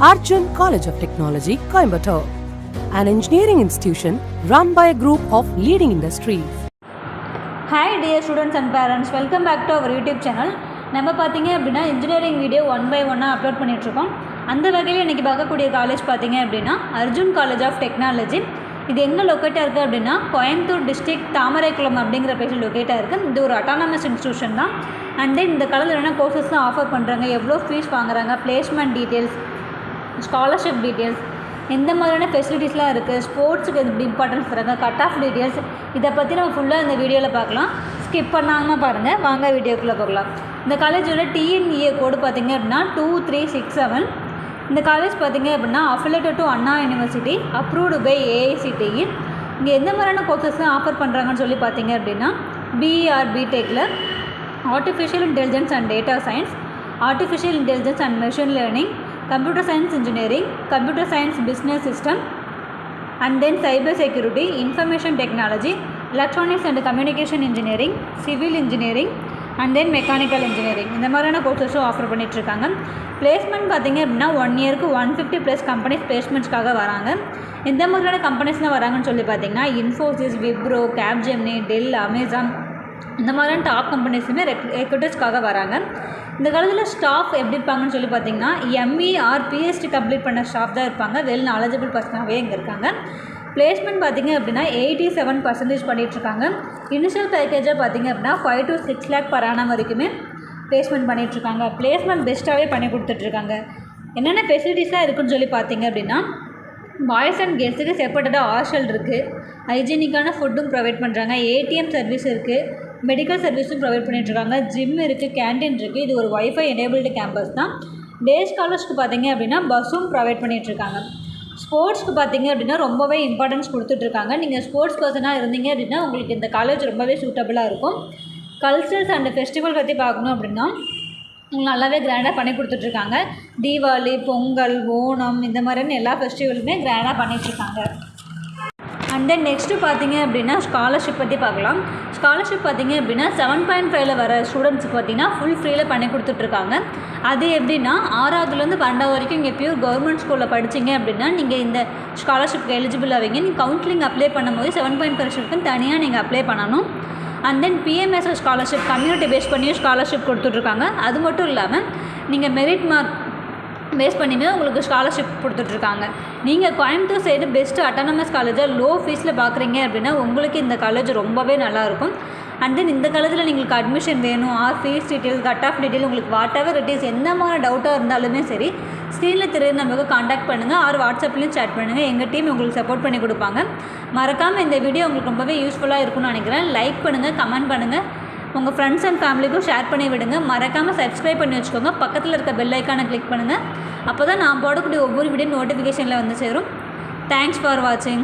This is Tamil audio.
Arjun College of Technology, Coimbatore, an engineering institution run by a group of leading industries. Hi dear students and parents, welcome back to our YouTube channel. நம்ம பார்த்தீங்க அப்படின்னா இன்ஜினியரிங் வீடியோ 1 by 1 அப்லோட் பண்ணிகிட்ருக்கோம். அந்த வகையில் இன்றைக்கி பார்க்கக்கூடிய காலேஜ் பார்த்தீங்க அப்படின்னா அர்ஜுன் காலேஜ் ஆஃப் டெக்னாலஜி. இது எங்கே லொக்கேட்டாக இருக்குது அப்படின்னா கோயம்புத்தூர் டிஸ்ட்ரிக்ட் தாமரைக்குளம் அப்படிங்கிற பிளேஸில் லொக்கேட்டாக இருக்குது. இது ஒரு அட்டானமஸ் இன்ஸ்டியூஷன் தான். அண்ட் தென் இந்த காலேஜில் என்ன கோர்சஸ்லாம் ஆஃபர் பண்ணுறாங்க, எவ்வளோ ஃபீஸ் வாங்குறாங்க, பிளேஸ்மெண்ட் டீட்டெயில்ஸ், ஸ்காலர்ஷிப் டீட்டெயில்ஸ், எந்த மாதிரியான ஃபெசிலிட்டிஸ்லாம் இருக்குது, ஸ்போர்ட்ஸுக்கு எப்படி இம்பார்ட்டன்ஸ் தராங்க, கட் ஆஃப் டீட்டெயில்ஸ், இதை பற்றி நம்ம ஃபுல்லாக இந்த வீடியோவில் பார்க்கலாம். ஸ்கிப் பண்ணாமல் பாருங்கள், வாங்க வீடியோக்குள்ளே போகலாம். இந்த காலேஜோட டிஎன்இஏ கோடு பார்த்திங்க அப்படின்னா 2367. இந்த காலேஜ் பார்த்திங்க அப்படின்னா affiliated to Anna university, approved by AICTE. இங்கே எந்த மாதிரியான கோர்சஸ்லாம் ஆஃபர் பண்ணுறாங்கன்னு சொல்லி பார்த்தீங்க அப்படின்னா பிஇஆர் பிடெக்கில் artificial intelligence and data science, artificial intelligence and machine learning, computer science engineering, computer science business system, and then cyber security, information technology, electronics and communication engineering, civil engineering, and then mechanical engineering, இந்த மாதிரியான கோர்சஸும் ஆஃபர் பண்ணிகிட்ருக்காங்க. பிளேஸ்மெண்ட் பார்த்திங்க அப்படின்னா 1 இயருக்கு 150+ கம்பெனிஸ் பிளேஸ்மெண்ட்ஸ்க்காக வராங்க. எந்த மாதிரியான கம்பெனிஸ்லாம் வராங்கன்னு சொல்லி பார்த்தீங்கன்னா Infosys, Wipro, Capgemini, Dell, Amazon, இந்த மாதிரியான டாப் கம்பெனிஸுமே ரெக்ரூட்டர்ஸ்க்காக வராங்க. இந்த காலத்தில் ஸ்டாஃப் எப்படி இருப்பாங்கன்னு சொல்லி பார்த்தீங்கன்னா எம்இஆர் பிஹெச்டி கம்ப்ளீட் பண்ண ஸ்டாஃப் தான் இருப்பாங்க. வெல் நாலேஜபிள் பர்சனாகவே இங்கே இருக்காங்க. பிளேஸ்மெண்ட் பார்த்திங்க அப்படின்னா 87% பண்ணிகிட்ருக்காங்க. இனிஷியல் பேக்கேஜாக பார்த்திங்க அப்படின்னா 5 to 6 lakh per annum வரைக்குமே பிளேஸ்மெண்ட் பண்ணிகிட்ருக்காங்க. பிளேஸ்மெண்ட் பெஸ்ட்டாகவே பண்ணி கொடுத்துட்ருக்காங்க. என்னென்ன ஃபெசிலிட்டிஸாக இருக்குன்னு சொல்லி பார்த்தீங்க அப்படின்னா பாய்ஸ் அண்ட் கேர்ள்ஸுக்கு செப்பரேட்டடாக ஹாஸ்டல் இருக்குது, ஹைஜீனிக்கான ஃபுட்டும் ப்ரொவைட் பண்ணுறாங்க, ஏடிஎம் சர்வீஸ் இருக்குது, மெடிக்கல் சர்வீஸும் ப்ரொவைட் பண்ணிகிட்ருக்காங்க, ஜிம் இருக்குது, கேன்டீன் இருக்குது. இது ஒரு வைஃபை எனேபிள்டு கேம்பஸ் தான். டே ஸ்காலர்ஸ்க்கு பார்த்திங்க அப்படின்னா பஸ்ஸும் ப்ரொவைட் பண்ணிகிட்ருக்காங்க. ஸ்போர்ட்ஸ்க்கு பார்த்திங்க அப்படின்னா ரொம்பவே இம்பார்ட்டன்ஸ் கொடுத்துட்ருக்காங்க. நீங்கள் ஸ்போர்ட்ஸ் பர்சனாக இருந்தீங்க அப்படின்னா உங்களுக்கு இந்த காலேஜ் ரொம்பவே சூட்டபுளாக இருக்கும். கல்ச்சர்ஸ் அண்ட் ஃபெஸ்டிவல் பற்றி பார்க்கணும் அப்படின்னா உங்களுக்கு நல்லாவே கிராண்டாக பண்ணி கொடுத்துட்ருக்காங்க. தீபாவளி, பொங்கல், ஓணம், இந்த மாதிரியான எல்லா ஃபெஸ்டிவலுமே கிராண்டாக பண்ணிகிட்ருக்காங்க. அண்ட் தென் நெக்ஸ்ட்டு பார்த்திங்க அப்படின்னா ஸ்காலர்ஷிப் பற்றி பார்க்கலாம். ஸ்காலர்ஷிப் பார்த்திங்க அப்படின்னா 7.5 வர ஸ்டூடெண்ட்ஸுக்கு பார்த்திங்கன்னா ஃபுல் ஃப்ரீயில் பண்ணி கொடுத்துட்ருக்காங்க. அது எப்படின்னா 6ஆவதுலேருந்து 12ஆவது வரைக்கும் இங்கே பியூர் கவர்மெண்ட் ஸ்கூலில் படிச்சிங்க அப்படின்னா நீங்கள் இந்த ஸ்காலர்ஷிப்க்கு எலிஜிபிள் ஆவீங்க. நீங்கள் கவுன்சிலிங் அப்ளை பண்ணும்போது 7.5% தனியாக நீங்கள் அப்ளை பண்ணணும். And then PMSS scholarship community base பண்ணியும் ஸ்காலர்ஷிப் கொடுத்துட்ருக்காங்க. அது மட்டும் இல்லாமல் நீங்கள் மெரிட் மார்க் பேஸ் பண்ணியுமே உங்களுக்கு ஸ்காலர்ஷிப் கொடுத்துட்ருக்காங்க. நீங்கள் கோயம்புத்தூர் சைடு பெஸ்ட்டு அட்டானமஸ் காலேஜாக லோ ஃபீஸில் பார்க்குறீங்க அப்படின்னா உங்களுக்கு இந்த காலேஜ் ரொம்பவே நல்லாயிருக்கும். அண்ட் தென் இந்த காலேஜில் உங்களுக்கு அட்மிஷன் வேணும், or fees detail, cut off detail, உங்களுக்கு வாட் எவர் இட் இஸ், எந்த மாதிரி டவுட்டாக இருந்தாலுமே சரி ஸ்க்ரீனில் தெரியுது நமக்கு காண்டாக்ட் பண்ணுங்கள், ஆர் வாட்ஸ்அப்லேயும் சேட் பண்ணுங்கள். எங்கள் டீம் உங்களுக்கு சப்போர்ட் பண்ணி கொடுப்பாங்க. மறக்காமல் இந்த வீடியோ உங்களுக்கு ரொம்பவே யூஸ்ஃபுல்லாக இருக்கும்னு நினைக்கிறேன். லைக் பண்ணுங்கள், கமெண்ட் பண்ணுங்கள், உங்கள் ஃப்ரெண்ட்ஸ் அண்ட் ஃபேமிலிக்கும் ஷேர் பண்ணி விடுங்க. மறக்காமல் சப்ஸ்கிரைப் பண்ணி வச்சுக்கோங்க. பக்கத்தில் இருக்க பெல் ஐக்கானை கிளிக் பண்ணுங்கள். அப்போ தான் நான் போடக்கூடிய ஒவ்வொரு வீடியோ நோட்டிஃபிகேஷனில் வந்து சேரும். தேங்க்ஸ் ஃபார் வாட்சிங்.